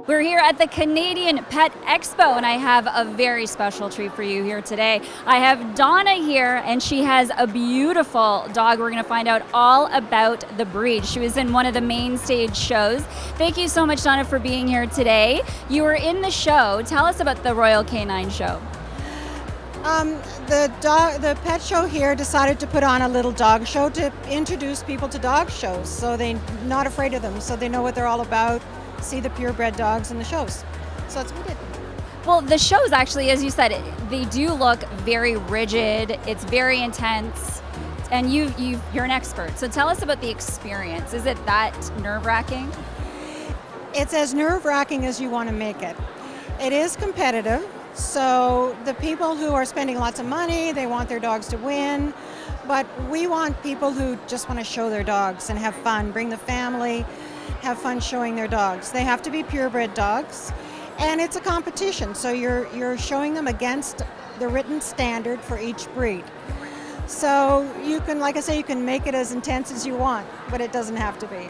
We're here at the Canadian Pet Expo, and I have a very special treat for you here today. I have Donna here, and she has a beautiful dog. We're going to find out all about the breed. She was in one of the main stage shows. Thank you so much, Donna, for being here today. You were in the show. Tell us about the Royal Canine Show. The pet show here decided to put on a little dog show to introduce people to dog shows, so they're not afraid of them, so they know what they're all about, see the purebred dogs in the shows. So that's what we did. Well, the shows actually, as you said, they do look very rigid. It's very intense, and you're an expert. So tell us about the experience. Is it that nerve-wracking? It's as nerve-wracking as you want to make it. It is competitive. So the people who are spending lots of money, they want their dogs to win, but we want people who just want to show their dogs and have fun, bring the family, have fun showing their dogs. They have to be purebred dogs, and it's a competition, so you're showing them against the written standard for each breed. So you can, like I say, you can make it as intense as you want, but it doesn't have to be.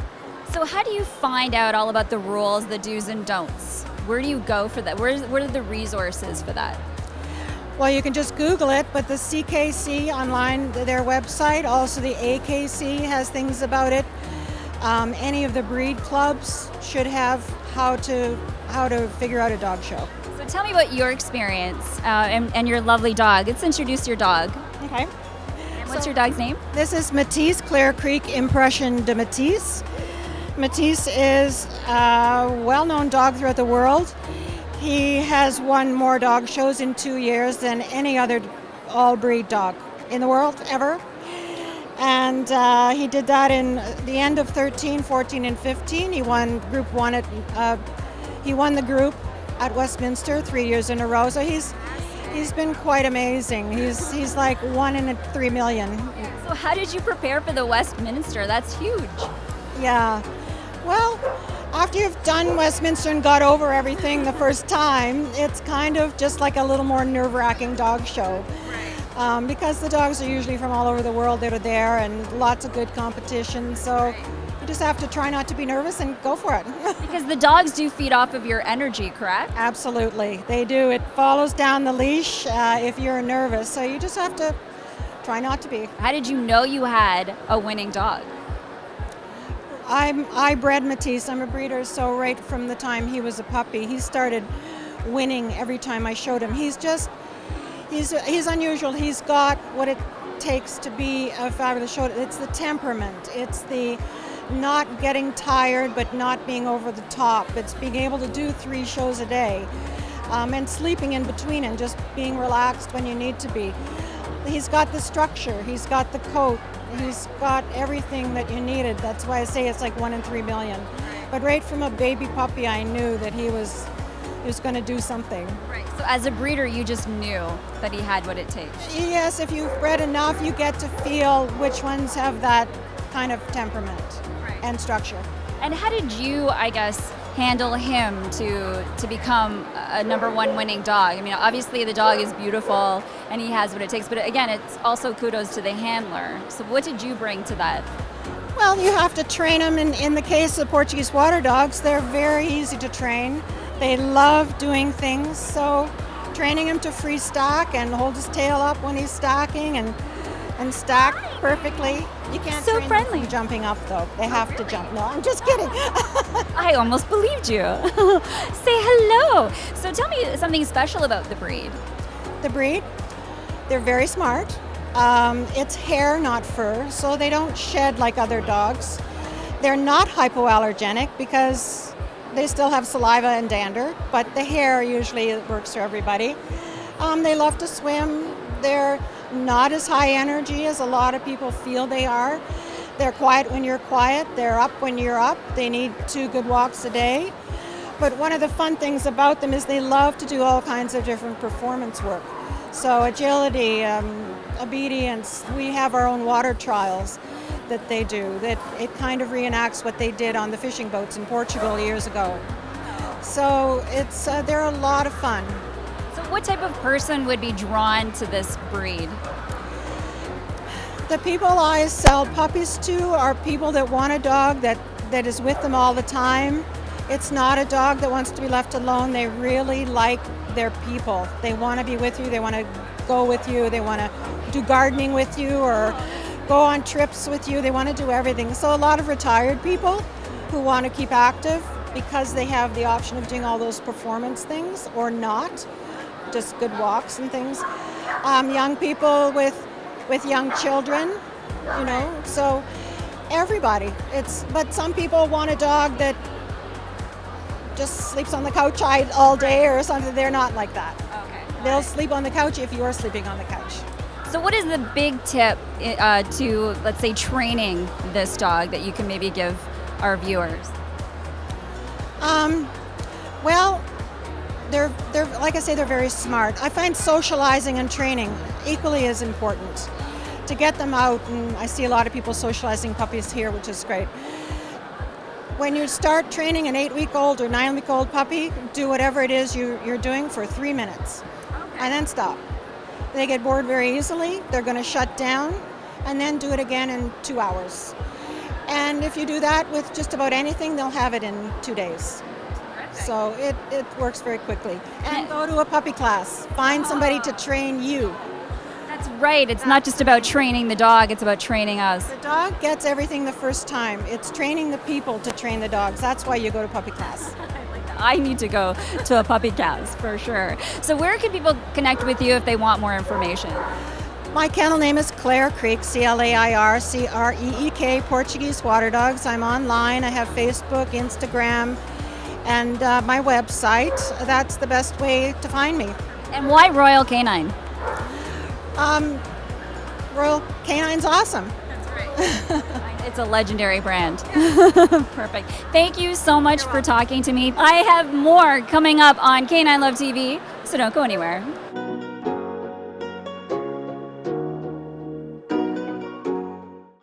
So how do you find out all about the rules, the do's and don'ts? Where do you go for that? What are the resources for that? Well, you can just Google it, but the CKC online, their website, also the AKC has things about it. Any of the breed clubs should have how to figure out a dog show. So tell me about your experience and your lovely dog. Let's introduce your dog. Okay. And what's your dog's name? This is Matisse, Clare Creek Impression de Matisse. Matisse is a well-known dog throughout the world. He has won more dog shows in 2 years than any other all-breed dog in the world ever. And he did that in the end of 13, 14, and 15. He won Group 1 he won the group at Westminster 3 years in a row. So he's been quite amazing. He's like 1 in 3 million. So how did you prepare for the Westminster? That's huge. Yeah. Well, after you've done Westminster and got over everything the first time, it's kind of just like a little more nerve-wracking dog show. Because the dogs are usually from all over the world that are there, and lots of good competition. So you just have to try not to be nervous and go for it. Because the dogs do feed off of your energy, correct? Absolutely, they do. It follows down the leash if you're nervous. So you just have to try not to be. How did you know you had a winning dog? I bred Matisse. I'm a breeder, so right from the time he was a puppy, he started winning every time I showed him. He's unusual. He's got what it takes to be a fabulous show. It's the temperament. It's the not getting tired but not being over the top. It's being able to do 3 shows a day and sleeping in between and just being relaxed when you need to be. He's got the structure. He's got the coat. He's got everything that you needed. That's why I say it's like 1 in 3 million. But right from a baby puppy, I knew that he was going to do something. Right. So as a breeder, you just knew that he had what it takes. Yes, if you've bred enough, you get to feel which ones have that kind of temperament and structure. And how did you, I guess, handle him to become a number 1 winning dog? I mean, obviously the dog is beautiful and he has what it takes, but again, it's also kudos to the handler. So what did you bring to that? Well, you have to train them. In the case of Portuguese water dogs, they're very easy to train. They love doing things, so training him to free stack and hold his tail up when he's stacking and stack perfectly. You can't so train friendly. them from jumping up, though. They have to jump. No, I'm just kidding. I almost believed you. Say hello. So tell me something special about the breed. The breed, they're very smart. It's hair, not fur, so they don't shed like other dogs. They're not hypoallergenic because they still have saliva and dander, but the hair usually works for everybody. They love to swim. They're not as high energy as a lot of people feel they are. They're quiet when you're quiet. They're up when you're up. They need 2 good walks a day. But one of the fun things about them is they love to do all kinds of different performance work. So agility, obedience. We have our own water trials that they do. That it kind of reenacts what they did on the fishing boats in Portugal years ago. So they're a lot of fun. So what type of person would be drawn to this breed? The people I sell puppies to are people that want a dog that is with them all the time, It's not a dog that wants to be left alone. They really like their people. They want to be with you. They want to go with you. They want to do gardening with you or go on trips with you. They want to do everything. So a lot of retired people who want to keep active because they have the option of doing all those performance things or not, just good walks and things. Young people with young children, you know, so everybody. But some people want a dog that just sleeps on the couch all day or something. They're not like that. Okay. They'll sleep on the couch if you're sleeping on the couch. So what is the big tip to, let's say, training this dog that you can maybe give our viewers? Well, they're like I say, they're very smart. I find socializing and training equally as important to get them out. And I see a lot of people socializing puppies here, which is great. When you start training an 8-week-old or 9-week-old puppy, do whatever it is you're doing for 3 minutes, and then stop. They get bored very easily. They're going to shut down, and then do it again in 2 hours. And if you do that with just about anything, they'll have it in 2 days. So it works very quickly. And go to a puppy class. Find somebody to train you. That's right. It's not just about training the dog, it's about training us. The dog gets everything the first time. It's training the people to train the dogs. That's why you go to puppy class. I need to go to a puppy class for sure. So where can people connect with you if they want more information? My kennel name is Claire Creek, Clair Creek, Portuguese Water Dogs. I'm online. I have Facebook, Instagram, and my website. That's the best way to find me. And why Royal Canine? Royal Canine's awesome. That's right. It's a legendary brand. Perfect. Thank you so much for talking to me. I have more coming up on Canine Love TV, so don't go anywhere.